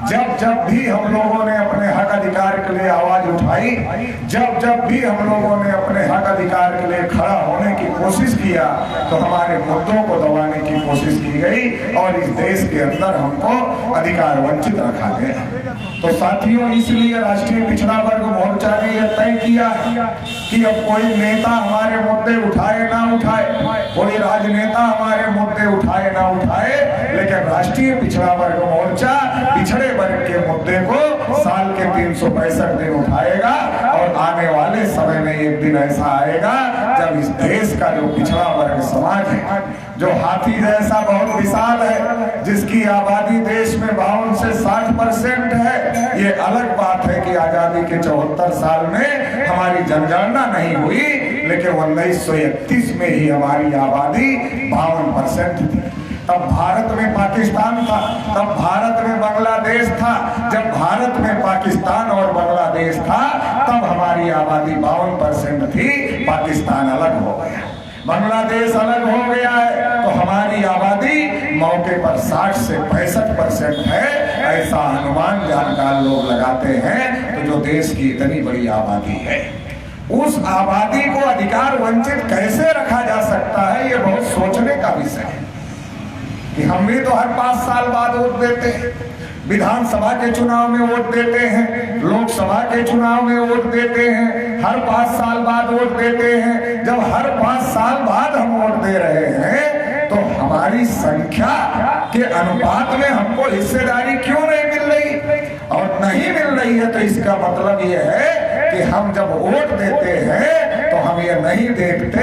जब जब भी हम लोगों ने अपने हक अधिकार के लिए आवाज उठाई, जब जब भी हम लोगों ने अपने हक अधिकार के लिए खड़ा होने की कोशिश किया, तो हमारे मुद्दों को दबाने की कोशिश की गई और इस देश के अंदर हमको अधिकार वंचित रखा गया। तो साथियों, इसलिए राष्ट्रीय पिछड़ा वर्ग मोर्चा ने यह तय किया कि अब कोई नेता हमारे मुद्दे उठाए ना उठाए, कोई राजनेता हमारे मुद्दे उठाए ना उठाए, लेकिन राष्ट्रीय पिछड़ा वर्ग मोर्चा पिछड़े वर्ग के मुद्दे को साल के 365 दिन उठाएगा। और आने वाले समय में एक दिन ऐसा आएगा जब इस देश का जो पिछड़ा वर्ग समाज है, जो हाथी जैसा बहुत विशाल है, जिसकी आबादी देश में 52 से 60% है। ये अलग बात है कि आजादी के 74 साल में हमारी जनगणना नहीं हुई, लेकिन 1931 में ही हमारी आबादी 52% थी। तब भारत में पाकिस्तान था, तब भारत में बांग्लादेश था। जब भारत में पाकिस्तान और बांग्लादेश था, तब हमारी आबादी 52% थी। पाकिस्तान अलग हो गया, बांग्लादेश अलग हो गया है, तो हमारी आबादी मौके पर 60 से 65% है। ऐसा अनुमान जानकार लोग लगाते हैं। तो जो देश की इतनी बड़ी आबादी है, उस आबादी को अधिकार वंचित कैसे रखा जा सकता है, ये बहुत सोचने का विषय है। कि हम भी तो हर 5 साल बाद वोट देते हैं, विधानसभा के चुनाव में वोट देते हैं, लोकसभा के चुनाव में वोट देते हैं, हर 5 साल बाद वोट देते हैं। जब हर 5 साल बाद हम वोट दे रहे हैं, तो हमारी संख्या के अनुपात में हमको हिस्सेदारी क्यों नहीं मिल रही? और नहीं मिल रही है तो इसका मतलब ये है कि हम जब वोट देते हैं तो हम ये नहीं देखते,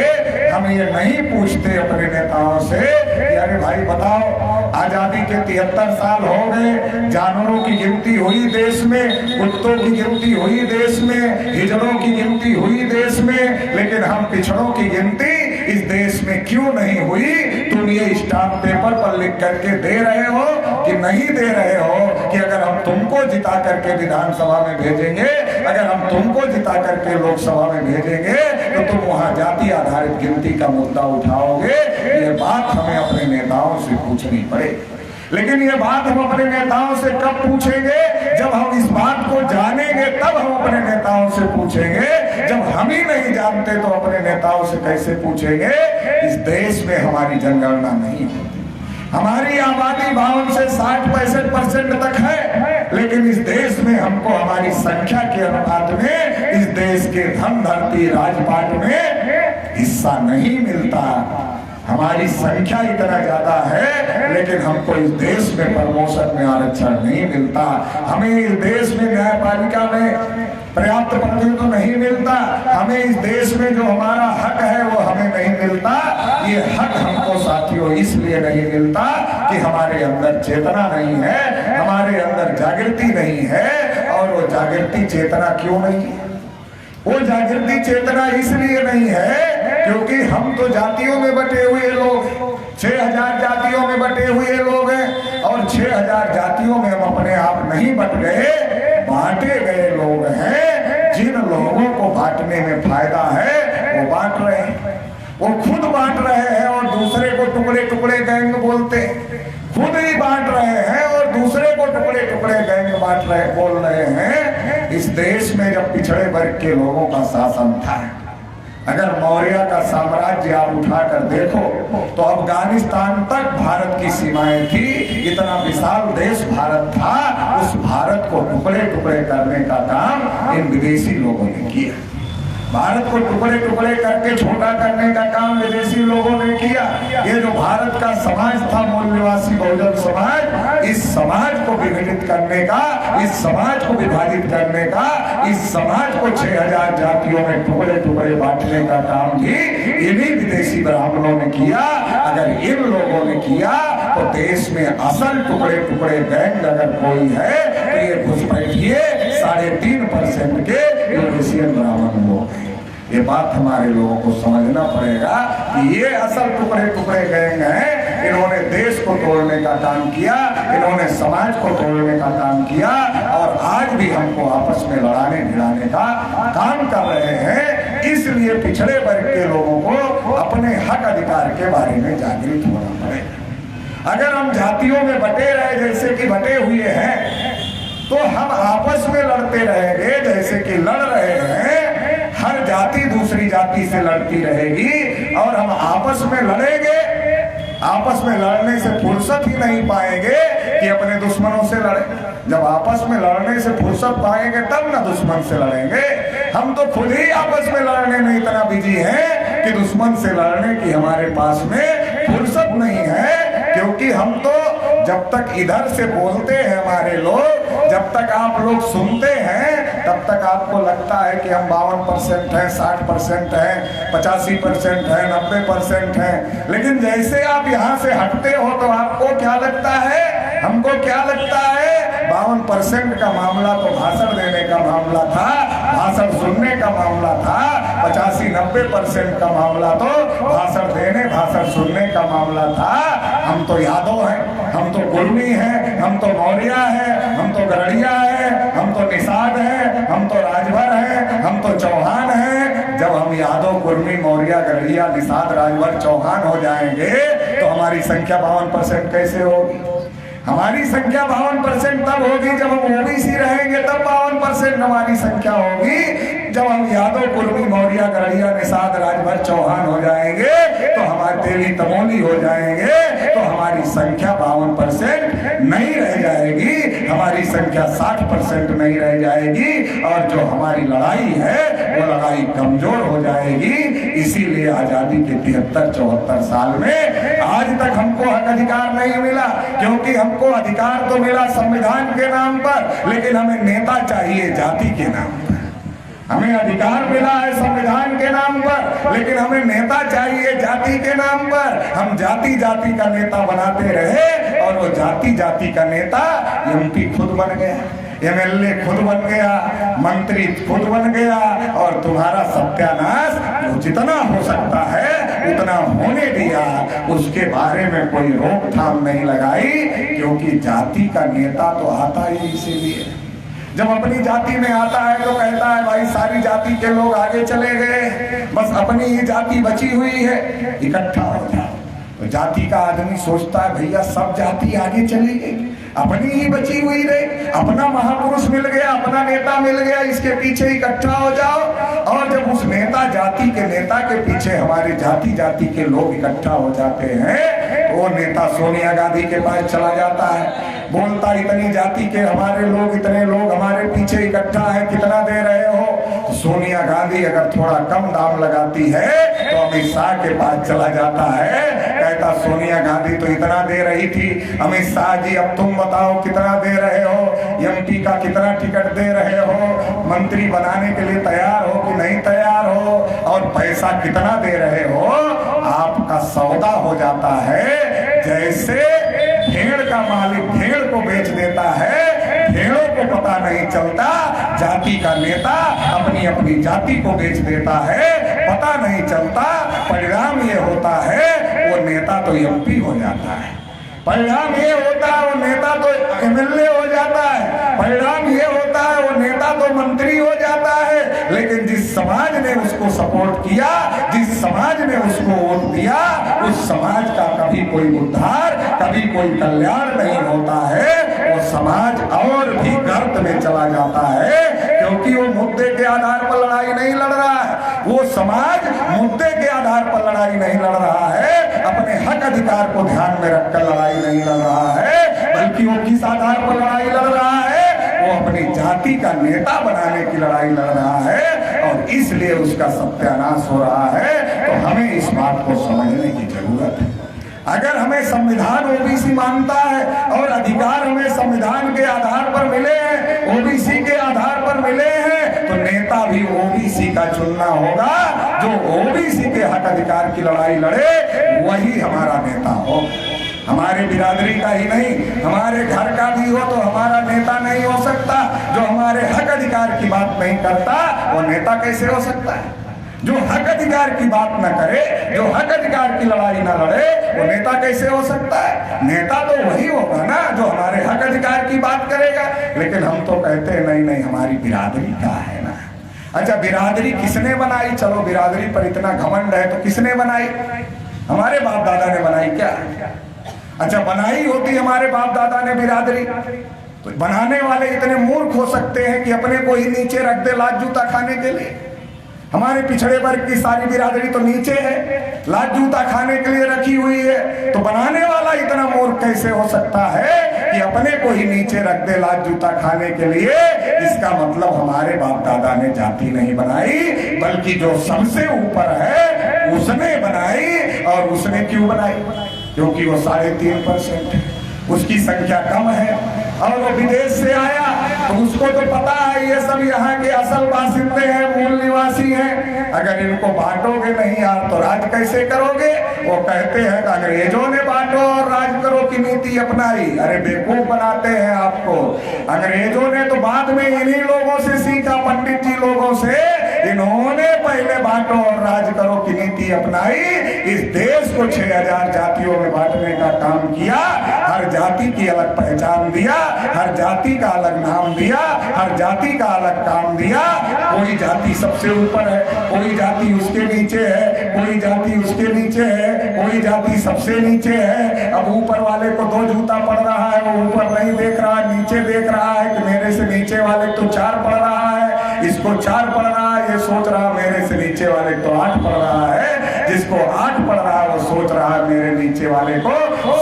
हम ये नहीं पूछते अपने नेताओं से कि अरे भाई बताओ, आजादी के 73 साल हो गए, जानवरों की गिनती हुई देश में, कुत्तों की गिनती हुई देश में, हिजड़ों की गिनती हुई देश में, लेकिन हम पिछड़ों की गिनती इस देश में क्यों नहीं हुई? तुम ये स्टाम्प पेपर पर लिख करके दे रहे हो कि नहीं दे रहे हो कि अगर हम तुमको जिता करके विधानसभा में भेजेंगे, अगर हम तुमको जिता करके लोकसभा में भेजेंगे, तो तुम वहां जाति आधारित गिनती का मुद्दा उठाओगे? ये बात हमें अपने नेताओं से पूछनी पड़ेगी। लेकिन ये बात हम अपने नेताओं से कब पूछेंगे? जब हम इस बात को जानेंगे, तब हम अपने नेताओं से पूछेंगे। जब हम ही नहीं जानते तो अपने नेताओं से कैसे पूछेंगे? इस देश में हमारी जनगणना नहीं होती, हमारी आबादी 52 से 60-65% तक है, लेकिन इस देश में हमको हमारी संख्या के अनुपात में इस देश के धन धरती राजपाट में हिस्सा नहीं मिलता। हमारी संख्या इतना ज्यादा है, लेकिन हमको इस देश में प्रमोशन में आरक्षण नहीं मिलता। हमें इस देश में न्यायपालिका में पर्याप्त प्रतिनिधित्व नहीं मिलता। हमें इस देश में जो हमारा हक है वो हमें नहीं मिलता। ये हक हमको साथियों इसलिए नहीं मिलता कि हमारे अंदर चेतना नहीं है, हमारे अंदर जागृति नहीं है। और वो जागृति चेतना क्यों नहीं है? वो जागृति चेतना इसलिए नहीं है क्योंकि हम तो जातियों में बटे हुए लोग, 6000 जातियों में बटे हुए लोग हैं, और 6000 जातियों में हम अपने आप नहीं बट गए, बांटे गए लोग हैं। जिन लोगों को बांटने में फायदा है वो बांट रहे हैं, वो खुद बांट रहे हैं और दूसरे को टुकड़े टुकड़े गैंग बोलते, खुद ही बांट रहे हैं और दूसरे को टुकड़े टुकड़े गैंग बांट रहे बोल रहे हैं। इस देश में जब पिछड़े वर्ग के लोगों का शासन था, अगर मौर्य का साम्राज्य आप उठाकर देखो तो अफगानिस्तान तक भारत की सीमाएं थी। इतना विशाल देश भारत था, उस भारत को टुकड़े टुकड़े करने का काम इन विदेशी लोगों ने किया। भारत को टुकड़े टुकड़े करके छोटा करने का काम विदेशी लोगों ने किया। ये जो भारत का समाज था, मूल निवासी बहुजन समाज, इस समाज को विघटित करने का, इस समाज को विभाजित करने का, इस समाज को 6000 जातियों में टुकड़े टुकड़े बांटने का काम भी इन्हीं विदेशी ब्राह्मणों ने किया। अगर इन लोगों ने किया तो देश में असल टुकड़े टुकड़े गैंग अगर कोई है तो ये घुसपैठिए 3.5% के यूरोपियन ब्राह्मण लोग। ये बात हमारे लोगों को समझना पड़ेगा कि ये असल टुकड़े टुकड़े गैंग हैं। इन्होंने देश को तोड़ने का काम किया, इन्होंने समाज को तोड़ने का काम किया, और आज भी हमको आपस में लड़ाने भिड़ाने का काम कर रहे हैं। इसलिए पिछड़े वर्ग के लोगों को अपने हक अधिकार के बारे में जागृत होना पड़ेगा। अगर हम जातियों में बटे रहे जैसे कि बटे हुए हैं, तो हम आपस में लड़ते रहेंगे जैसे कि लड़ रहे हैं, हर जाति दूसरी जाति से लड़ती रहेगी और हम आपस में लड़ेंगे। आपस में लड़ने से फुर्सत ही नहीं पाएंगे कि अपने दुश्मनों से लड़े। जब आपस में लड़ने से फुर्सत पाएंगे तब ना दुश्मन से लड़ेंगे। हम तो खुद ही आपस में लड़ने में इतना बिजी हैं कि दुश्मन से लड़ने की हमारे पास में फुर्सत नहीं है। क्योंकि हम तो जब तक इधर से बोलते हैं हमारे लोग, जब तक आप लोग सुनते हैं तब तक आपको लगता है कि हम 52% हैं, 60% हैं, 85% हैं, 90% हैं। लेकिन जैसे आप यहाँ से हटते हो तो आपको क्या लगता है, हमको क्या लगता है, 52% का मामला तो भाषण देने का मामला था, भाषण सुनने का मामला था। 85-90% का मामला तो भाषण देने भाषण सुनने का मामला था। हम तो यादव हैं, हम तो कुर्मी हैं, हम तो मौर्य हैं, हम तो गरड़िया हैं, हम तो निषाद हैं, हम तो राजभर हैं, हम तो चौहान हैं। जब हम यादव कुर्मी मौर्य गरड़िया निषाद राजभर चौहान हो जाएंगे तो हमारी संख्या 52% कैसे होगी? हमारी संख्या 52% तब होगी जब हम ओबीसी रहेंगे, तब 52% हमारी संख्या होगी। जब हम यादव कुर्मी मौर्य गरड़िया निषाद राजभर चौहान हो जाएंगे तो हमारे तेली तमोली हो जाएंगे तो हमारी संख्या 52% नहीं रह जाएगी, हमारी संख्या 60% नहीं रह जाएगी। और जो हमारी लड़ाई है वो लड़ाई कमजोर हो जाएगी। इसीलिए आजादी के 73-74 साल में आज तक हमको हक अधिकार नहीं मिला। क्योंकि हमको अधिकार तो मिला संविधान के नाम पर, लेकिन हमें नेता चाहिए जाति के नाम पर। हमें अधिकार मिला है संविधान के नाम पर, लेकिन हमें नेता चाहिए जाति के नाम पर। हम जाति जाति का नेता बनाते रहे और वो जाति जाति का नेता एमपी खुद बन गया, एमएलए खुद बन गया, मंत्री खुद बन गया। और तुम्हारा सत्यानाश जितना हो सकता है उतना होने दिया, उसके बारे में कोई रोकथाम नहीं लगाई। क्योंकि जाति का नेता तो आता ही इसीलिए, जब अपनी जाति में आता है तो कहता है भाई सारी जाति के लोग आगे चले गए, बस अपनी ही जाति बची हुई है, इकट्ठा हो जाओ। तो जाति का आदमी सोचता है भैया सब जाति आगे चली गई, अपनी ही बची हुई रही, अपना महापुरुष मिल गया, अपना नेता मिल गया, इसके पीछे इकट्ठा हो जाओ। और जब उस नेता जाति के नेता के पीछे हमारे जाति जाति के लोग इकट्ठा हो जाते हैं, वो नेता सोनिया गांधी के पास चला जाता है, बोलता इतनी जाति के हमारे लोग, इतने लोग हमारे पीछे इकट्ठा है, कितना दे रहे हो? तो सोनिया गांधी अगर थोड़ा कम दाम लगाती है तो अमित शाह के पास चला जाता है, कहता सोनिया गांधी तो इतना दे रही थी, अमित शाह जी अब तुम बताओ कितना दे रहे हो, एमपी का कितना टिकट दे रहे हो, मंत्री बनाने के लिए तैयार हो कि नहीं तैयार हो, और पैसा कितना दे रहे हो? आपका सौदा हो जाता है जैसे भेड़ का मालिक भेड़ को बेच देता है, भेड़ों को पता नहीं चलता, जाति का नेता अपनी अपनी जाति को बेच देता है, पता नहीं चलता। परिणाम ये होता है वो नेता तो एमपी हो जाता है, परिणाम ये होता है वो नेता तो एमएलए हो जाता है, परिणाम ये होता है वो नेता तो मंत्री हो जाता है। लेकिन जिस समाज ने उसको सपोर्ट किया, जिस समाज ने उसको वोट दिया, उस समाज का कभी कोई उद्धार, कभी कोई कल्याण नहीं होता है। वो समाज और भी गर्त में चला जाता है, क्योंकि वो मुद्दे के आधार पर लड़ाई नहीं लड़ रहा है। वो समाज मुद्दे के आधार पर लड़ाई नहीं लड़ रहा है, अपने हक अधिकार को ध्यान में रखकर लड़ाई नहीं लड़ रहा है, बल्कि वो किस आधार पर लड़ाई लड़ रहा है? वो अपनी जाति का नेता बनाने की लड़ाई लड़ रहा है, और इसलिए उसका सत्यानाश हो रहा है। तो हमें इस बात को समझने की जरूरत है। अगर हमें संविधान ओबीसी मानता है और अधिकार हमें संविधान के आधार पर मिले हैं, ओबीसी के आधार पर मिले हैं, तो नेता भी ओबीसी का चुनना होगा। जो ओबीसी के हक अधिकार की लड़ाई लड़े वही हमारा नेता हो। हमारे बिरादरी का ही नहीं, हमारे घर का भी हो तो हमारा नेता नहीं हो सकता। जो हमारे हक अधिकार की बात नहीं करता वो नेता कैसे हो सकता है? जो हक अधिकार की बात न करे, जो हक अधिकार की लड़ाई न लड़े, वो नेता कैसे हो सकता है? नेता तो वही होगा ना जो हमारे हक अधिकार की बात करेगा। लेकिन हम तो कहते हैं नहीं नहीं हमारी बिरादरी का है ना। अच्छा, बिरादरी किसने बनाई? चलो बिरादरी पर इतना घमंड है तो किसने बनाई? हमारे बाप दादा ने बनाई क्या? अच्छा, बनाई होती हमारे बाप दादा ने बिरादरी बनाने वाले इतने मूर्ख हो सकते हैं कि अपने को ही नीचे रख दे लात जूता खाने के लिए। हमारे पिछड़े वर्ग की सारी बिरादरी तो नीचे है, लात जूता खाने के लिए रखी हुई है। तो बनाने वाला इतना मूर्ख कैसे हो सकता है कि अपने को ही नीचे रख दे लात जूता खाने के लिए? इसका मतलब हमारे बाप दादा ने जाति नहीं बनाई, बल्कि जो सबसे ऊपर है उसने बनाई। और उसने क्यों बनाई? क्योंकि वो 3.5% है, उसकी संख्या कम है और वो विदेश से आया, तो उसको तो पता है ये सब यहाँ के असल बासिंदे हैं, मूल निवासी हैं। अगर इनको बांटोगे नहीं यार तो राज कैसे करोगे? वो कहते हैं कि अंग्रेजों ने बांटो और राज करो की नीति अपनाई। अरे बेवकूफ बनाते हैं आपको। अंग्रेजों ने तो बाद में इन्हीं लोगों से सीखा, पंडित जी लोगों से। इन्होंने पहले बांटो और राज करो की नीति अपनाई। इस देश को 6000 जातियों में बांटने का काम किया, हर जाति की अलग पहचान दिया, हर जाति का अलग नाम दिया, हर जाति का अलग काम दिया। कोई जाति सबसे ऊपर है, कोई जाति उसके नीचे है, कोई जाति उसके नीचे है, कोई जाति सबसे नीचे है। अब ऊपर वाले को 2 जूता पड़ रहा है, वो ऊपर नहीं देख रहा, नीचे देख रहा है कि मेरे से नीचे वाले तो 4 पड़ रहा है, इसको 4 पड़ रहा है, ये सोच रहा मेरे से नीचे वाले तो 8 पड़ रहा है। जिसको 8 पड़ रहा है वो सोच रहा है मेरे नीचे वाले को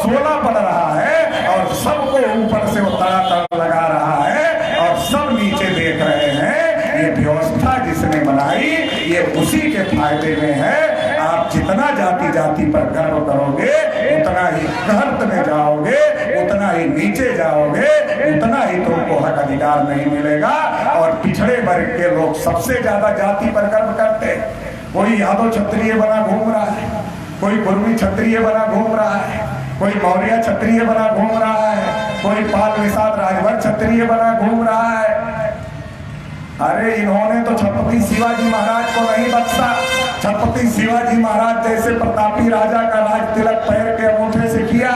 16 पड़ रहा है। और सबको ऊपर से वो तड़ातड़ लगा रहा है और सब नीचे देख रहे हैं। ये व्यवस्था जिसने बनाई ये उसी के फायदे में है। आप जितना जाति जाति पर गर्व करोगे उतना ही गर्त में जाओगे, उतना ही नीचे जाओगे, उतना ही तुमको हक अधिकार नहीं मिलेगा। और पिछड़े वर्ग के लोग सबसे ज्यादा जाति पर गर्व करते हैं। कोई यादव क्षत्रिय बना घूम रहा है, कोई कुर्मी क्षत्रिय बना घूम रहा है, कोई मौर्य क्षत्रिय बना घूम रहा है, कोई पाल निषाद राजभर क्षत्रिय बना घूम रहा है। अरे इन्होंने तो छत्रपति शिवाजी महाराज को नहीं बख्शा। छत्रपति शिवाजी महाराज जैसे प्रतापी राजा का राज तिलक पैर के अंगूठे से किया।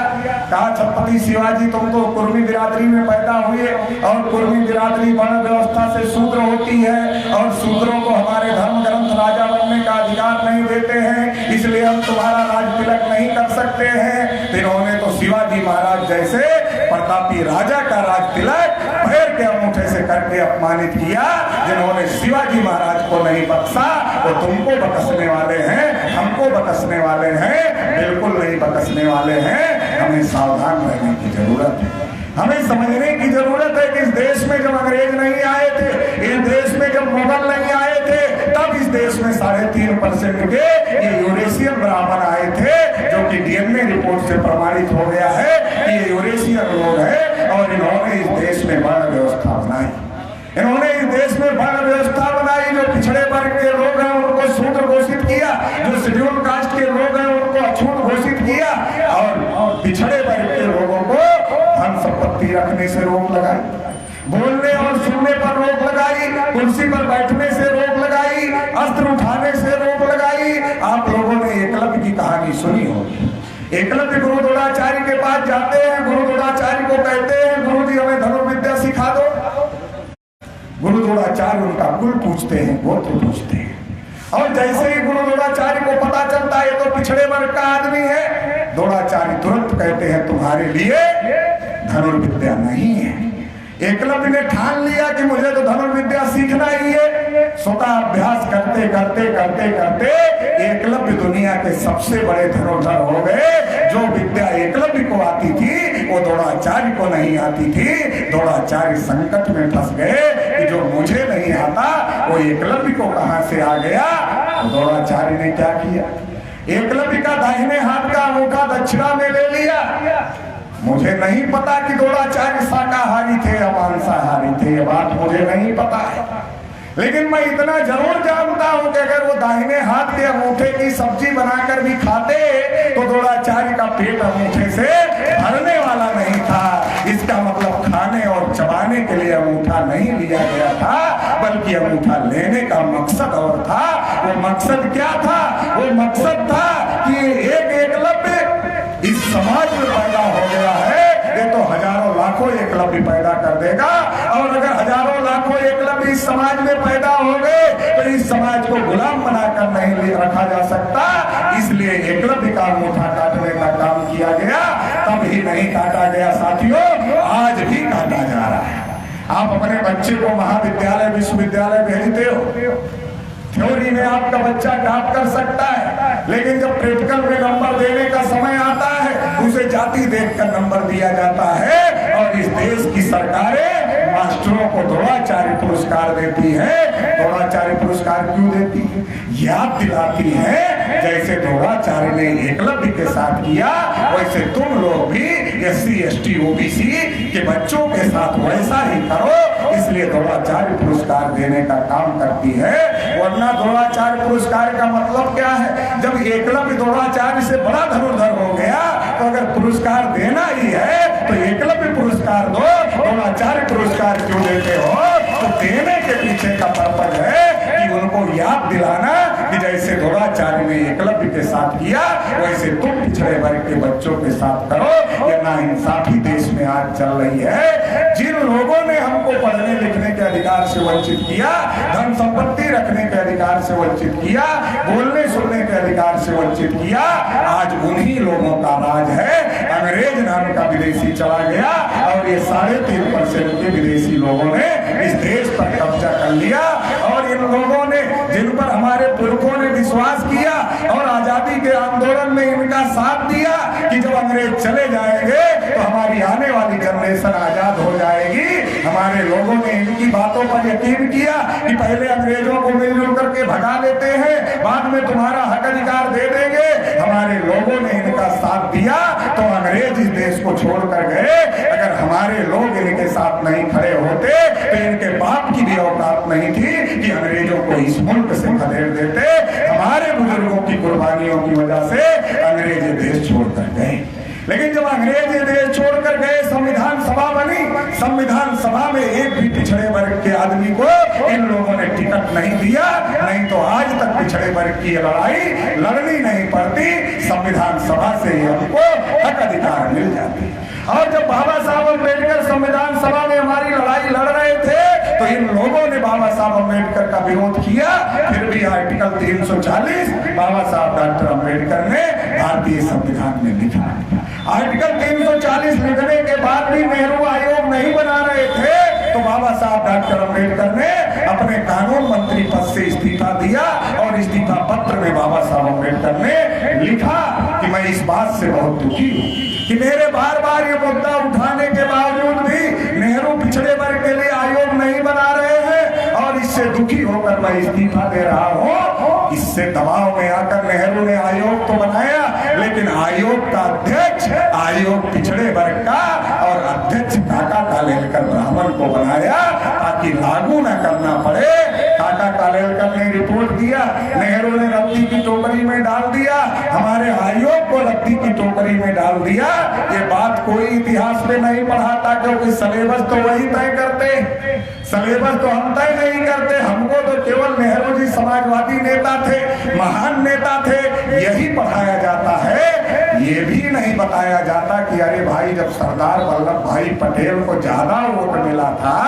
कहा छत्रपति शिवाजी तुम तो कुर्मी बिरादरी में पैदा हुए और कुर्मी बिरादरी वर्ण व्यवस्था से शूद्र होती है और शूद्रों को हमारे धर्म ग्रंथ राजा बनने का अधिकार नहीं देते हैं, इसलिए हम तुम्हारा राज तिलक नहीं कर सकते हैं। इन्होंने तो शिवाजी महाराज जैसे प्रतापी राजा का राज तिलक पैर के अंगूठे से करके अपमानित किया। जिन्होंने शिवाजी महाराज को नहीं बख्शा वो तुमको बकसने वाले हैं, हमको बकसने वाले हैं, बिल्कुल नहीं बकसने वाले हैं। हमें सावधान रहने की जरूरत है। हमें समझने की जरूरत है कि इस देश में जब अंग्रेज नहीं आए थे, इस देश में जब मुगल नहीं आए थे, तब इस देश में 3.5% के ये यूरेशियन ब्राह्मण आए थे, जो कि डीएनए रिपोर्ट से प्रमाणित हो गया है कि ये यूरेशियन लोग हैं। और इन्होंने इस देश में वर्ण व्यवस्था बनाई, इन्होंने इस देश में वर्ण व्यवस्था बनाई। जो पिछड़े वर्ग के लोग हैं उनको शूद्र घोषित किया, जो शेड्यूल कास्ट के लोग हैं उनको अछूत घोषित किया और पिछड़े वर्ग के लोगों को धन संपत्ति रखने से रोक लगाई, बोलने और सुनने पर रोक लगाई, कुर्सी पर बैठने से रोक लगाई, अस्त्र उठाने से रोक लगाई। आप लोगों ने एकलव्य की कहानी सुनी होगी। एकलव्य गुरु द्रोणाचार्य के पास जाते हैं, गुरु द्रोणाचार्य को कहते हैं गुरु जी हमें धनुर्विद्या सिखा दो। गुरु द्रोणाचार्य उनका कुल पूछते हैं, गोत्र पूछते हैं। और जैसे ही गुरु द्रोणाचार्य को पता चलता है तो पिछड़े वर्ग का आदमी है, द्रोणाचार्य तुरंत कहते हैं तुम्हारे लिए धनुर्विद्या नहीं है। एकलव्य ने ठान लिया कि मुझे तो धनुर्विद्या सीखना ही है। स्वतः अभ्यास करते करते करते करते एकलव्य दुनिया के सबसे बड़े धनुर्धर हो गए। जो विद्या एकलव्य को आती थी वो द्रोणाचार्य को नहीं आती थी। द्रोणाचार्य संकट में फंस गए कि जो मुझे नहीं आता वो एकलव्य को कहां से आ गया। द्रोणाचार्य ने क्या किया, एकलव्य का दाहिने हाथ का अंगूठा दक्षिणा में ले लिया। मुझे नहीं पता कि द्रोणाचार्य शाकाहारी थे या मांसाहारी थे, ये बात मुझे नहीं पता है, लेकिन मैं इतना जरूर जानता हूं कि अगर वो दाहिने हाथ के अंगूठे की सब्जी बनाकर भी खाते तो द्रोणाचार्य का पेट अंगूठे से भरने वाला नहीं था। इसका मतलब खाने और चबाने के लिए अंगूठा नहीं लिया गया था, बल्कि अंगूठा लेने का मकसद और था। वो मकसद क्या था? वो मकसद था कि एक एकलव्य इस समाज में पैदा हो गया है, ये तो हजारों लाखों एकलव्य पैदा कर देगा। और अगर हजारों लाखों एकलव्य इस समाज में पैदा हो गए तो इस समाज को गुलाम बनाकर नहीं रखा जा सकता। इसलिए एकलव्य का अंगूठा काटने का काम किया गया। तब ही नहीं काटा गया साथियों, आज भी काटा जा रहा है। आप अपने बच्चे को महाविद्यालय विश्वविद्यालय भेजते हो, थ्योरी में आपका बच्चा टॉप कर सकता है, लेकिन जब प्रैक्टिकल में नंबर देने का समय आता है उसे जाति देखकर नंबर दिया जाता है। और इस देश की सरकारें मास्टरों को द्रोणाचार्य पुरस्कार देती है। द्रोणाचार्य पुरस्कार क्यों देती है? याद दिलाती है जैसे द्रोणाचार्य ने एकलव्य के साथ किया वैसे तुम लोग भी SC ST OBC के बच्चों के साथ वैसा ही करो। इसलिए द्रोणाचार्य पुरस्कार देने का काम करती है। वरना द्रोणाचार्य पुरस्कार का मतलब क्या है? जब एकलव्य द्रोणाचार्य से बड़ा धनुर्धर हो गया तो अगर पुरस्कार देना ही है तो एकलव्य पुरस्कार दो, द्रोणाचार्य पुरस्कार क्यों देते हो? तो देने के पीछे का पर्पज है कि उनको याद दिलाना कि जैसे द्रोणाचार्य ने एकलव्य के साथ किया वैसे तुम पिछड़े वर्ग के बच्चों के साथ करो। ये नाइंसाफी देश में आज चल रही है। जिन लोगों ने हमको पढ़ने लिखने के अधिकार से वंचित किया, धन संपत्ति रखने के अधिकार से वंचित किया, बोलने सुनने के अधिकार से वंचित किया, आज उन्हीं लोगों का राज है। अंग्रेज नाम का विदेशी चला गया और ये 3.5% के विदेशी लोगों ने इस देश पर कब्जा कर लिया। और इन लोगों ने जिन पर हमारे पुरखों ने विश्वास किया और आजादी के आंदोलन में इनका साथ दिया कि जब अंग्रेज चले जाएंगे तो हमारी आने वाली जनरेशन आजाद हो जाएगी, हमारे लोगों ने इनकी बातों पर यकीन किया कि पहले अंग्रेजों को मिलजुल करके भगा लेते हैं, बाद में तुम्हारा हक अधिकार दे देंगे। हमारे लोगों ने इनका साथ दिया तो अंग्रेज इस देश को छोड़कर गए। अगर हमारे लोग इनके साथ नहीं खड़े होते तो इनके बाप की भी औकात नहीं थी कि अंग्रेजों को इस मुल्क से खदेड़ देते। हमारे बुजुर्गों की कुर्बानियों की वजह से अंग्रेज देश छोड़कर गए। लेकिन जब अंग्रेज ये देश छोड़कर गए, संविधान सभा बनी। संविधान सभा में एक भी पिछड़े वर्ग के आदमी को इन लोगों ने टिकट नहीं दिया, नहीं तो आज तक पिछड़े वर्ग की लड़ाई लड़नी नहीं पड़ती। संविधान सभा से ही हमको हक अधिकार मिल जाती। और जब बाबा साहब अम्बेडकर संविधान सभा में हमारी लड़ाई लड़ रहे थे तो इन लोगों ने बाबा साहब अम्बेडकर का विरोध किया। फिर भी आर्टिकल 340 बाबा साहब डॉक्टर अम्बेडकर ने भारतीय संविधान में लिखा। आर्टिकल 340 लिखने के बाद भी नेहरू आयोग नहीं बना रहे थे तो बाबा साहब डॉक्टर अम्बेडकर ने अपने कानून मंत्री पद से इस्तीफा दिया। और इस्तीफा पत्र में बाबा साहब अम्बेडकर ने लिखा कि मैं इस बात से बहुत दुखी हूँ कि मेरे बार बार ये मुद्दा उठाने के बावजूद भी नेहरू पिछड़े वर्ग के लिए आयोग नहीं बना रहे हैं और इससे दुखी होकर मैं इस्तीफा दे रहा हूँ। इससे दबाव में आकर नेहरू ने आयोग तो बनाया, लेकिन आयोग का अध्यक्ष आयोग पिछड़े वर्ग का और अध्यक्ष काका कालेलकर ब्राह्मण को बनाया ताकि लागू न करना पड़े। काका कालेलकर ने रिपोर्ट दिया, नेहरू ने रद्दी की टोकरी में डाल दिया, हमारे आयोग को रद्दी की टोकरी में डाल दिया। ये बात कोई इतिहास में नहीं पढ़ाता क्योंकि सिलेबस तो वही तय करते, सिलेबस तो हम तय नहीं करते। हमको तो केवल नेहरू जी समाजवादी नेता थे, महान नेता थे, यही पढ़ाया जाता है। ये भी नहीं बताया जाता कि अरे भाई जब सरदार वल्लभ भाई पटेल को ज्यादा वोट मिला था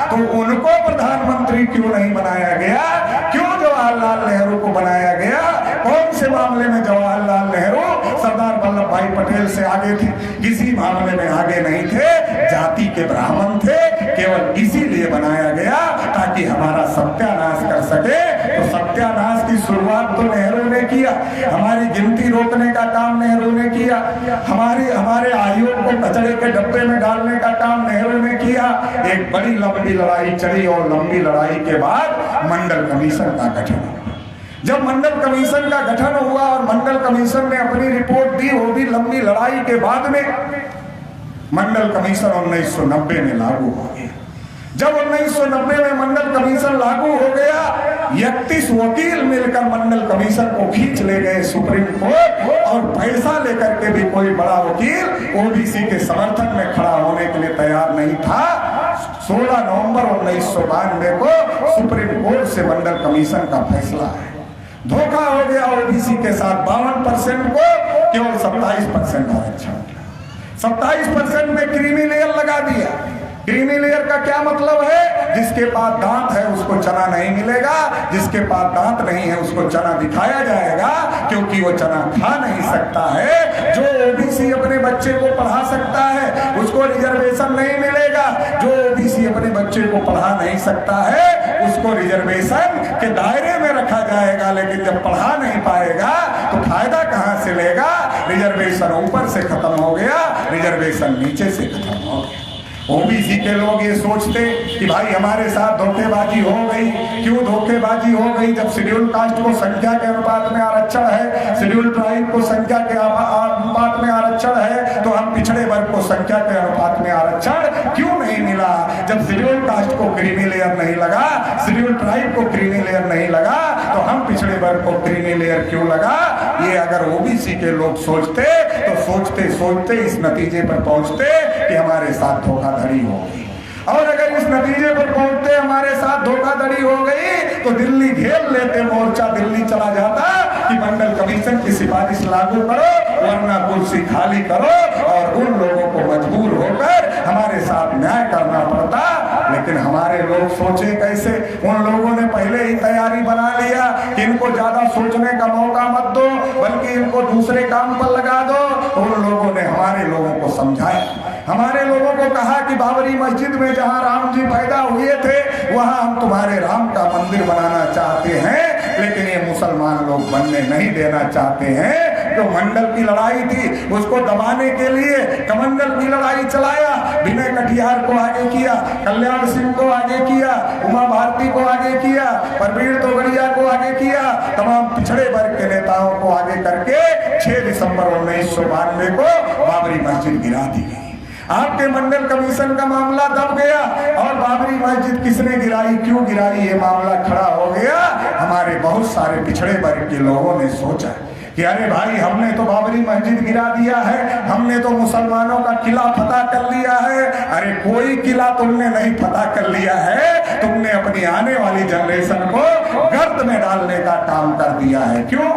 तो उनको प्रधानमंत्री क्यों नहीं बनाया गया? क्यों जवाहरलाल नेहरू को बनाया गया? कौन से मामले में जवाहरलाल नेहरू सरदार वल्लभ भाई पटेल से आगे थे? किसी मामले में आगे नहीं थे। जाति के ब्राह्मण थे, केवल इसीलिए बनाया गया ताकि हमारा सत्यानाश कर सके। तो सत्यानाश की शुरुआत तो नेहरू ने किया, हमारी गिनती रोकने का काम नेहरू ने किया, हमारे आयोग को कचरे के डब्बे में डालने का काम नेहरू ने किया। एक बड़ी लंबी लड़ाई चली और लंबी लड़ाई के बाद मंडल कमीशन का गठन हुआ। जब मंडल कमीशन का गठन हुआ और मंडल कमीशन ने अपनी रिपोर्ट दी, वो भी लंबी लड़ाई के बाद में, मंडल कमीशन 1990 में लागू हो गया। जब 1990 में मंडल कमीशन लागू हो गया, 31 वकील मिलकर मंडल कमीशन को खींच ले गए सुप्रीम कोर्ट और पैसा लेकर के भी कोई बड़ा वकील ओबीसी के समर्थन में खड़ा होने के लिए तैयार नहीं था। 16 नवंबर 1992 को सुप्रीम कोर्ट से मंडल कमीशन का फैसला है। धोखा हो गया ओबीसी के साथ। 52% को केवल 27% आरक्षण, 27% में क्रीमी लेयर लगा दिया। क्रीमी लेयर का क्या मतलब है? जिसके जिसके पास दांत है उसको चना नहीं मिलेगा, जिसके पास दांत नहीं है उसको चना दिखाया जाएगा, क्योंकि वो चना खा नहीं सकता है। जो ओबीसी अपने बच्चे को पढ़ा सकता है उसको रिजर्वेशन नहीं मिलेगा, जो ओबीसी अपने बच्चे को पढ़ा नहीं सकता है उसको रिजर्वेशन के दायरे में रखा जाएगा। लेकिन जब पढ़ा नहीं पाएगा तो फायदा कहां से लेगा? रिजर्वेशन ऊपर से खत्म हो गया, रिजर्वेशन नीचे से खत्म हो गया। ओबीसी के लोग ये सोचते कि भाई हमारे साथ धोखेबाजी हो गई। क्यों धोखेबाजी हो गई? जब शेड्यूल कास्ट को संख्या के अनुपात में आरक्षण है, शेड्यूल ट्राइब को संख्या के अनुपात में आरक्षण है, तो हम पिछड़े वर्ग को संख्या के अनुपात में आरक्षण क्यों नहीं मिला? जब शेड्यूल कास्ट को क्रीमी लेयर नहीं लगा, शेड्यूल ट्राइब को क्रीमी लेयर नहीं लगा, तो हम पिछड़े वर्ग को क्रीमी लेयर क्यों लगा? ये अगर ओबीसी के लोग सोचते तो सोचते सोचते इस नतीजे पर पहुंचते कि हमारे साथ धोखाधड़ी हो गई। और अगर इस नतीजे पर पहुंचते हमारे साथ धोखाधड़ी हो गई तो दिल्ली घेर लेते, मोर्चा दिल्ली चला जाता कि मंडल कमीशन की सिफारिश लागू करो वरना कुर्सी खाली करो, और उन लोगों को मजबूर होकर हमारे साथ न्याय करना पड़ता। लेकिन हमारे लोग सोचे कैसे? उन लोगों ने पहले ही तैयारी बना लिया कि इनको ज्यादा सोचने का मौका मत दो, बल्कि इनको दूसरे काम पर लगा दो। उन लोगों ने हमारे लोगों को समझाया, हमारे लोगों को कहा कि बाबरी मस्जिद में जहां राम जी पैदा हुए थे वहां हम तुम्हारे राम का मंदिर बनाना चाहते हैं, लेकिन ये मुसलमान लोग बनने नहीं देना चाहते हैं। जो मंडल की लड़ाई थी उसको दबाने के लिए कमंडल की लड़ाई चलाया, विनय कटियार को आगे किया, कल्याण सिंह को आगे किया, उमा भारती को आगे किया, परवीर तोगड़िया को आगे किया, तमाम पिछड़े वर्ग के नेताओं को आगे करके 6 दिसंबर 1992 को बाबरी मस्जिद गिरा दी गई। आपके मंडल कमीशन का मामला दब गया और बाबरी मस्जिद किसने गिराई, क्यों गिराई, ये मामला खड़ा हो गया। हमारे बहुत सारे पिछड़े वर्ग के लोगों ने सोचा कि अरे भाई हमने तो बाबरी मस्जिद गिरा दिया है, हमने तो मुसलमानों का किला फतह कर लिया है। अरे कोई किला तुमने नहीं फतह कर लिया है, तुमने अपनी आने वाली जनरेशन को गर्त में डालने का काम कर दिया है। क्यों?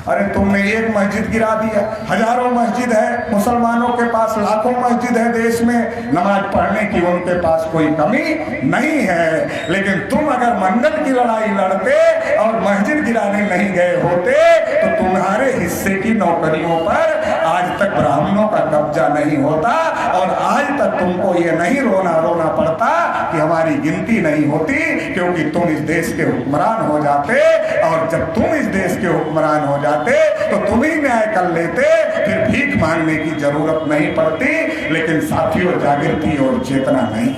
अरे तुमने एक मस्जिद गिरा दिया, हजारों मस्जिद है, मुसलमानों के पास लाखों मस्जिद है देश में, नमाज पढ़ने की उनके पास कोई कमी नहीं है। लेकिन तुम अगर मंडल की लड़ाई लड़ते और मस्जिद गिराने नहीं गए होते तो तुम्हारे हिस्से की नौकरियों पर आज तक ब्राह्मणों का कब्जा नहीं होता, और आज तक तुमको ये नहीं रोना पड़ता कि हमारी गिनती नहीं होती, क्योंकि तुम इस देश के हुक्मरान हो जाते। और जब तुम इस देश के हुक्मरान हो जाते तो तुम ही न्याय कर लेते, फिर भीख मांगने की जरूरत नहीं पड़ती। लेकिन साथियों, जागृति और चेतना नहीं।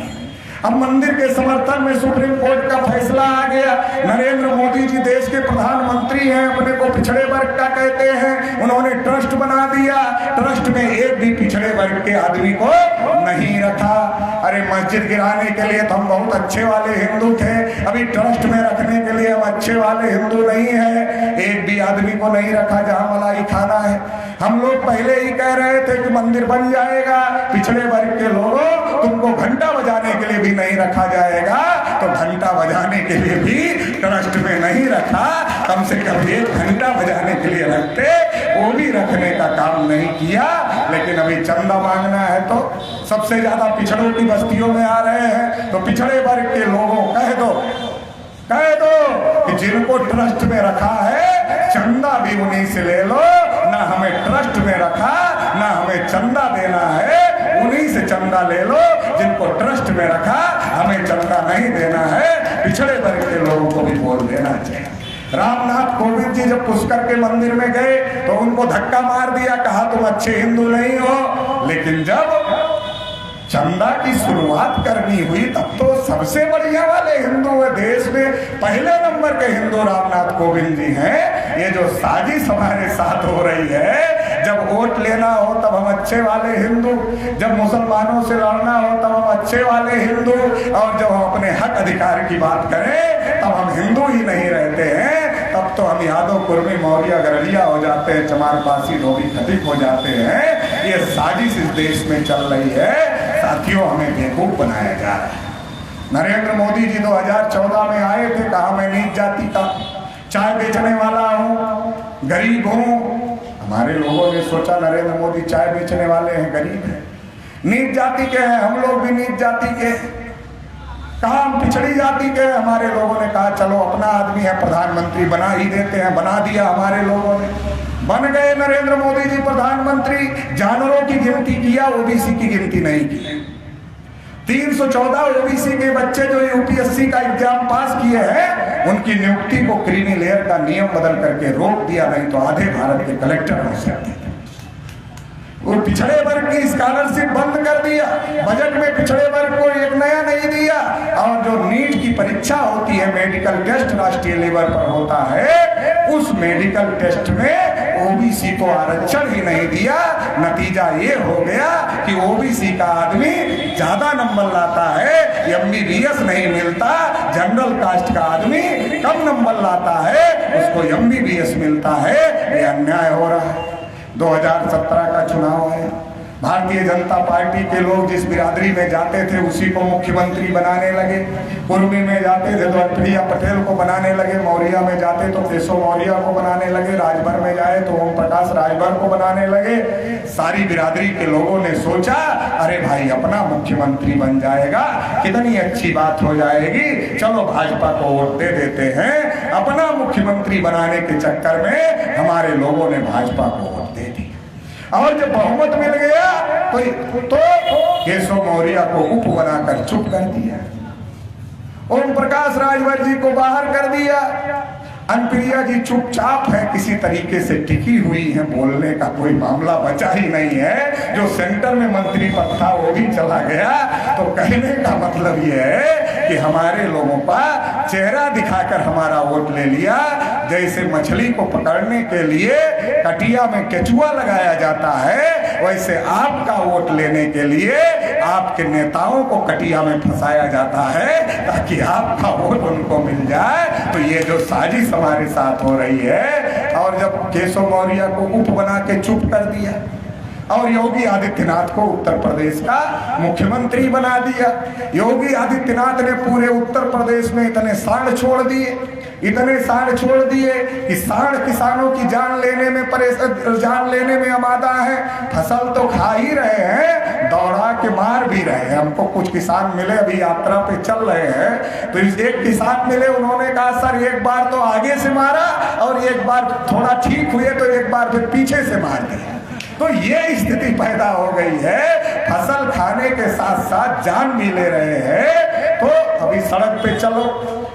अब मंदिर के समर्थन में सुप्रीम कोर्ट का फैसला आ गया। नरेंद्र मोदी जी देश के प्रधानमंत्री हैं, अपने को पिछड़े वर्ग का कहते हैं, उन्होंने ट्रस्ट बना दिया। ट्रस्ट में एक भी पिछड़े वर्ग के आदमी को नहीं रखा। अरे मस्जिद गिराने के लिए तो हम बहुत अच्छे वाले हिंदू थे, अभी ट्रस्ट में रखने के लिए हम अच्छे वाले हिंदू नहीं है। एक भी आदमी को नहीं रखा जहां मलाई खाना है। हम लोग पहले ही कह रहे थे कि मंदिर बन जाएगा, पिछड़े वर्ग के लोगों तुमको घंटा बजाने के लिए भी नहीं रखा जाएगा, तो घंटा बजाने के लिए भी ट्रस्ट में नहीं रखा। कम से कम 1 घंटा बजाने के लिए रखते, वो भी रखने का काम नहीं किया। लेकिन अभी चंदा मांगना है तो सबसे ज्यादा पिछड़ों की बस्तियों में आ रहे हैं, तो पिछड़े वर्ग के लोगों कह दो कि जिनको ट्रस्ट में रखा है चंदा भी उन्हीं से ले लो। ना हमें ट्रस्ट में रखा, ना हमें चंदा देना है, उन्हीं से चंदा ले लो। जिनको ट्रस्ट में रखा हमें चंदा नहीं देना है। पिछड़े वर्ग के लोगों को भी बोल देना चाहिए। रामनाथ कोविंद जी जब पुष्कर के मंदिर में गए तो उनको धक्का मार दिया, कहा तुम अच्छे हिंदू नहीं हो। लेकिन जब चंदा की शुरुआत करनी हुई तब तो सबसे बढ़िया वाले हिंदू है देश में, पहले नंबर के हिंदू रामनाथ कोविंद जी हैं। ये जो साजिश हमारे साथ हो रही है, जब वोट लेना हो तब हम अच्छे वाले हिंदू, जब मुसलमानों से लड़ना हो तब हम अच्छे वाले हिंदू, और जब हम अपने हक अधिकार की बात करें तब हम हिंदू ही नहीं रहते हैं। तब तो हम यादव, कुर्मी, मौर्य, गरजिया हो जाते हैं, चमार, पासी, धोबी, खतीब हो जाते हैं। ये साजिश इस देश में चल रही है। साथियों, हमें बेवकूफ बनाया जा रहा है। नरेंद्र मोदी जी 2014 में आए थे, कहा मैं नीच जाति का चाय बेचने वाला हूँ, गरीब हूँ। हमारे लोगों ने सोचा नरेंद्र मोदी चाय बेचने वाले हैं, गरीब हैं, नीच जाति के हैं, हम लोग भी नीच जाति के। काम पिछड़ी जाति के। हमारे लोगों ने कहा चलो अपना आदमी है, प्रधानमंत्री बना ही देते हैं। बना दिया हमारे लोगों ने, बन गए नरेंद्र मोदी जी प्रधानमंत्री। जानवरों की गिनती किया, ओबीसी की गिनती नहीं की। 314 ओबीसी के बच्चे जो यूपीएससी का एग्जाम पास किए हैं, उनकी नियुक्ति को क्रीमी लेयर का नियम बदल करके रोक दिया, नहीं तो आधे भारत के कलेक्टर हो सकते थे। वो पिछड़े वर्ग की स्कॉलरशिप बंद कर दिया, बजट में पिछड़े वर्ग को एक नया नहीं दिया। और जो नीट की परीक्षा होती है, मेडिकल टेस्ट राष्ट्रीय लेवल पर होता है, उस मेडिकल टेस्ट में ओबीसी को आरक्षण ही नहीं दिया। नतीजा ये हो गया कि ओबीसी का आदमी ज्यादा नंबर लाता है, एमबीबीएस नहीं मिलता। जनरल कास्ट का आदमी कम नंबर लाता है, उसको एमबीबीएस मिलता है। ये अन्याय हो रहा है। 2017 का चुनाव है, भारतीय जनता पार्टी के लोग जिस बिरादरी में जाते थे उसी को मुख्यमंत्री बनाने लगे। पूर्वी में जाते थे तो प्रिया पटेल को बनाने लगे, मौर्या में जाते तो केशव मौर्य को बनाने लगे, राजभर में जाए तो ओम प्रकाश राजभर को बनाने लगे। सारी बिरादरी के लोगों ने सोचा अरे भाई अपना मुख्यमंत्री बन जाएगा, कितनी अच्छी बात हो जाएगी, चलो भाजपा को वोट दे देते हैं। अपना मुख्यमंत्री बनाने के चक्कर में हमारे लोगों ने भाजपा को वोट दे दी। और जब बहुमत मिल गया तो केशव मौर्य को उप बनाकर चुप कर दिया, ओम प्रकाश राजभर जी को बाहर कर दिया। अनुप्रिया जी चुपचाप है, किसी तरीके से टिकी हुई है, बोलने का कोई मामला बचा ही नहीं है। जो सेंटर में मंत्री पद था वो भी चला गया। तो कहने का मतलब ये है कि हमारे लोगों का चेहरा दिखाकर हमारा वोट ले लिया। जैसे मछली को पकड़ने के लिए कटिया में केचुआ लगाया जाता है, वैसे आपका वोट लेने के लिए आपके नेताओं को कटिया में फंसाया जाता है ताकि आपका वोट उनको मिल जाए। तो ये जो साजिश हमारे साथ हो रही है। और जब केशव मौर्य को उप बना के चुप कर दिया और योगी आदित्यनाथ को उत्तर प्रदेश का मुख्यमंत्री बना दिया। योगी आदित्यनाथ ने पूरे उत्तर प्रदेश में इतने सांड छोड़ दिए, इतने सांड छोड़ दिए कि सांड किसानों की जान लेने में आमादा है। फसल तो खा ही रहे हैं, दौड़ा के मार भी रहे हैं। हमको कुछ किसान मिले, अभी यात्रा पे चल रहे हैं, तो इस एक किसान मिले, उन्होंने कहा सर एक बार तो आगे से मारा और एक बार थोड़ा ठीक हुए तो एक बार फिर पीछे से मार दिया। तो ये स्थिति पैदा हो गई है। फसल खाने के साथ साथ जान भी ले रहे हैं। तो अभी सड़क पे चलो,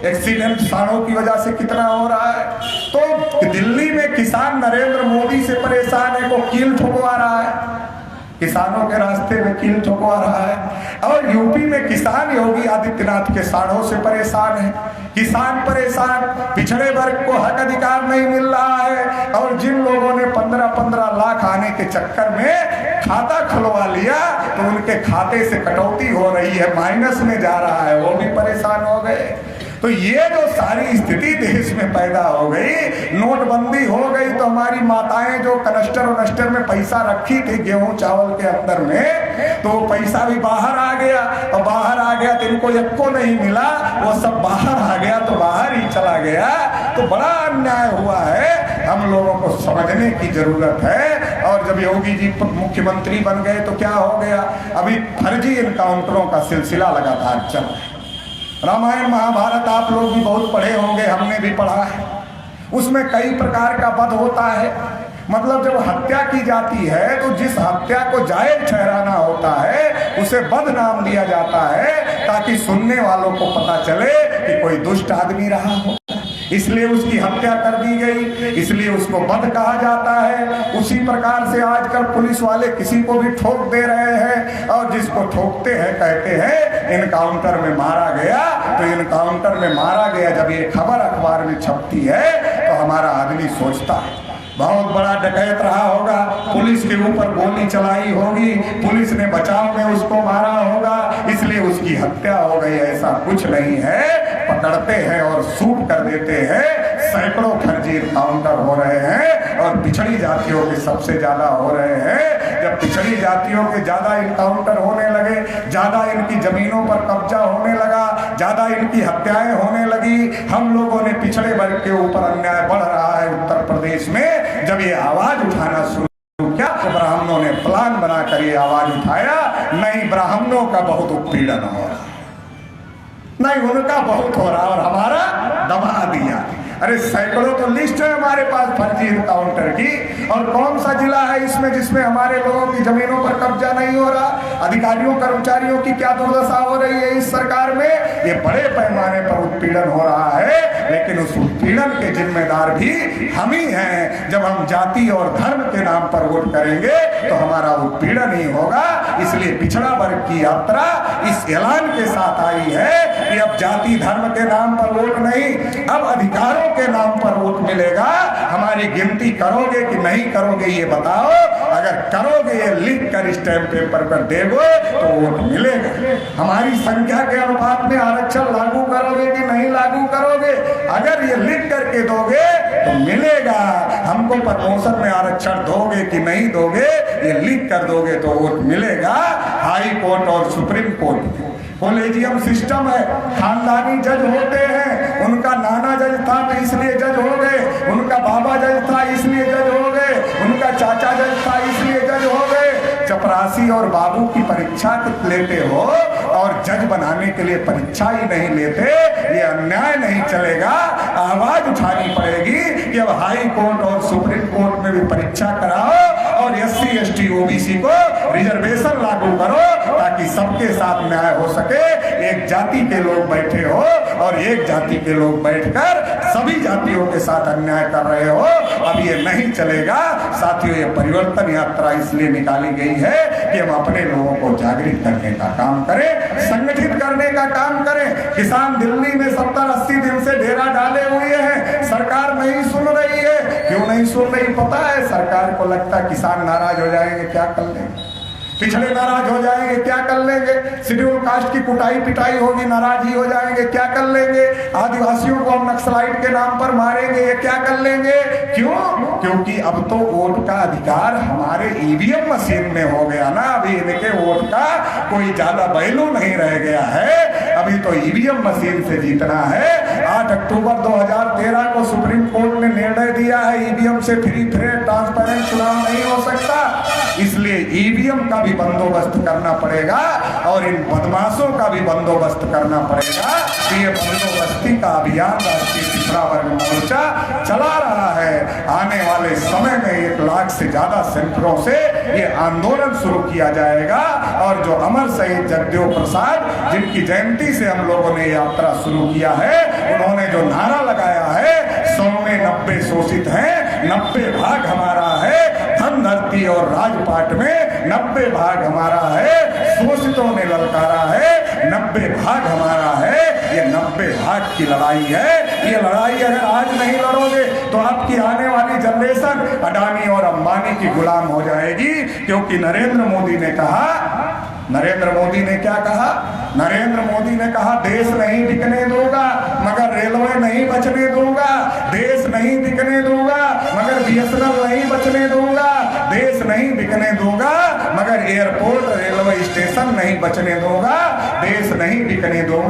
एक्सीडेंट सांडों की वजह से कितना हो रहा है। तो दिल्ली में किसान नरेंद्र मोदी से परेशान है, वो कील ठोकवा रहा है, किसानों के रास्ते में कील ठोकवा रहा है। और यूपी में किसान योगी आदित्यनाथ के सांडों से परेशान है। किसान परेशान, पिछड़े वर्ग को हक अधिकार नहीं मिल रहा है। और जिन लोगों ने 15-15 लाख आने के चक्कर में खाता खुलवा लिया तो उनके खाते से कटौती हो रही है, माइनस में जा रहा है, वो भी परेशान हो गए। तो ये जो सारी स्थिति देश में पैदा हो गई, नोटबंदी हो गई, तो हमारी माताएं जो कनस्टर में पैसा रखी थी गेहूं चावल के अंदर में, तो वो पैसा भी बाहर आ गया। और बाहर आ गया तो इनको एको नहीं मिला, वो सब बाहर आ गया तो बाहर ही चला गया। तो बड़ा अन्याय हुआ है, हम लोगों को समझने की जरूरत है। और जब योगी जी मुख्यमंत्री बन गए तो क्या हो गया, अभी फर्जी इनकाउंटरों का सिलसिला लगातार चल। रामायण महाभारत आप लोग भी बहुत पढ़े होंगे, हमने भी पढ़ा है। उसमें कई प्रकार का वध होता है। मतलब जब हत्या की जाती है तो जिस हत्या को जायज ठहराना होता है उसे वध नाम दिया जाता है, ताकि सुनने वालों को पता चले कि कोई दुष्ट आदमी रहा हो, इसलिए उसकी हत्या कर दी गई, इसलिए उसको वध कहा जाता है। उसी प्रकार से आजकल पुलिस वाले किसी को भी ठोक दे रहे हैं, और जिसको ठोकते हैं कहते हैं इनकाउंटर में मारा गया। तो इनकाउंटर में मारा गया जब ये खबर अखबार में छपती है तो हमारा आदमी सोचता है बहुत बड़ा डकैत रहा होगा, पुलिस के ऊपर गोली चलाई होगी, पुलिस ने बचाव में उसको मारा होगा, इसलिए उसकी हत्या हो गई। ऐसा कुछ नहीं है, पकड़ते हैं और शूट कर देते हैं। सैकड़ों फर्जी इनकाउंटर हो रहे हैं और पिछड़ी जातियों के सबसे ज्यादा हो रहे हैं। जब पिछड़ी जातियों के ज्यादा इनकाउंटर होने लगे, ज्यादा इनकी जमीनों पर कब्जा होने लगा, ज्यादा इनकी हत्याएं होने लगी, हम लोगों ने पिछड़े वर्ग के ऊपर अन्याय बढ़ रहा है उत्तर प्रदेश में। जब ये आवाज उठाना शुरू किया तो ब्राह्मणों ने प्लान बनाकर ये आवाज उठाया, नहीं ब्राह्मणों का बहुत उत्पीड़न हो रहा है, नहीं, उनका बहुत हो रहा और हमारा दबा दिया। अरे सैकड़ों तो लिस्ट है हमारे पास फर्जी काउंटर की, और कौन सा जिला है इसमें जिसमें हमारे लोगों की जमीनों पर कब्जा नहीं हो रहा। अधिकारियों कर्मचारियों की क्या दुर्दशा हो रही है इस सरकार में। ये बड़े पैमाने पर उत्पीड़न हो रहा है, लेकिन उस उत्पीड़न के जिम्मेदार भी हम ही हैं। जब हम जाति और धर्म के नाम पर वोट करेंगे तो हमारा उत्पीड़न ही होगा। इसलिए पिछड़ा वर्ग की यात्रा इस ऐलान के साथ आई है कि अब जाति धर्म के नाम पर वोट नहीं, अब अधिकारों के नाम पर वोट मिलेगा। हमारी गिनती करोगे कि नहीं करोगे ये बताओ। अगर करोगे, ये लिख कर स्टैम्प पेपर पर देगो तो वोट मिलेगा। हमारी संख्या के अनुपात में आरक्षण लागू करोगे कि नहीं लागू करोगे, अगर ये लिख करके दोगे तो मिलेगा। हमको प्रमोशन में आरक्षण दोगे कि नहीं दोगे, ये लिख कर दोगे तो वोट मिलेगा। हाई कोर्ट और सुप्रीम कोर्ट कोलेजियम सिस्टम है, खानदानी जज होते हैं। उनका नाना जज था तो इसलिए जज हो गए, उनका बाबा जज था इसलिए जज हो गए, उनका चाचा जज था इसलिए जज हो गए। चपरासी और बाबू की परीक्षा लेते हो और जज बनाने के लिए परीक्षा ही नहीं लेते, ये अन्याय नहीं चलेगा। आवाज उठानी पड़ेगी कि अब हाई कोर्ट और सुप्रीम कोर्ट में भी परीक्षा कराओ और SC ST OBC को रिजर्वेशन लागू करो, ताकि सबके साथ न्याय हो सके। एक जाति के लोग बैठे हो और एक जाति के लोग बैठकर सभी जातियों के साथ अन्याय कर रहे हो, अब ये नहीं चलेगा। साथियों, ये परिवर्तन यात्रा इसलिए निकाली गई है कि हम अपने लोगों को जागृत करने का काम करें, संगठित करने का काम करें। किसान दिल्ली में 70-80 दिन से डेरा डाले हुए हैं, सरकार नहीं सुन रही है। क्यों नहीं सुन रही पता है? सरकार को लगता है किसान नाराज हो जाएंगे, क्या कर लेंगे, पिछड़े नाराज हो जाएंगे, क्या कर लेंगे, शेड्यूल कास्ट की कुटाई पिटाई होगी, नाराज ही हो जाएंगे, क्या कर लेंगे, आदिवासियों को हम नक्सलाइट के नाम पर मारेंगे, ये क्या कर लेंगे। क्यों? क्योंकि अब तो वोट का अधिकार हमारे EVM मशीन में हो गया ना। अभी इनके वोट का कोई ज्यादा वैल्यू नहीं रह गया है, अभी तो EVM मशीन से जीतना है। 8 अक्टूबर 2013 को सुप्रीम कोर्ट ने निर्णय दिया है EVM से फ्री फेयर ट्रांसपेरेंट चुनाव नहीं हो सकता, इसलिए EVM का भी बंदोबस्त करना पड़ेगा और इन बदमाशों का भी बंदोबस्त करना पड़ेगा। ये बंदोबस्ती का अभियान राष्ट्रीय पिछड़ा वर्ग मोर्चा चला रहा है। आने वाले समय में 1 लाख से ज्यादा सेंटरों से ये आंदोलन शुरू किया जाएगा, और जो अमर शहीद जगदेव प्रसाद, जिनकी जयंती से हम लोगों ने यात्रा शुरू किया है, उन्होंने जो नारा लगाया है 100 में 90 शोषित हैं, 90 भाग हमारा है, धन धरती और राजपाट में 90 भाग हमारा है, शोषितों ने ललकारा है 90 भाग हमारा है। ये 90 भाग की लड़ाई है। ये लड़ाई अगर आज नहीं लड़ोगे तो आपकी आने वाली जनरेशन अडानी और अंबानी की गुलाम हो जाएगी। क्योंकि नरेंद्र मोदी ने कहा, नरेंद्र मोदी ने क्या कहा? नरेंद्र मोदी ने कहा देश नहीं बिकने दूंगा मगर रेलवे नहीं बचने दूंगा, देश नहीं बिकने दूंगा मगर BSNL नहीं बचने दूंगा, देश नहीं बिकने दूंगा मगर एयरपोर्ट रेलवे स्टेशन नहीं बचने दूंगा, देश नहीं बिकने दूंगा।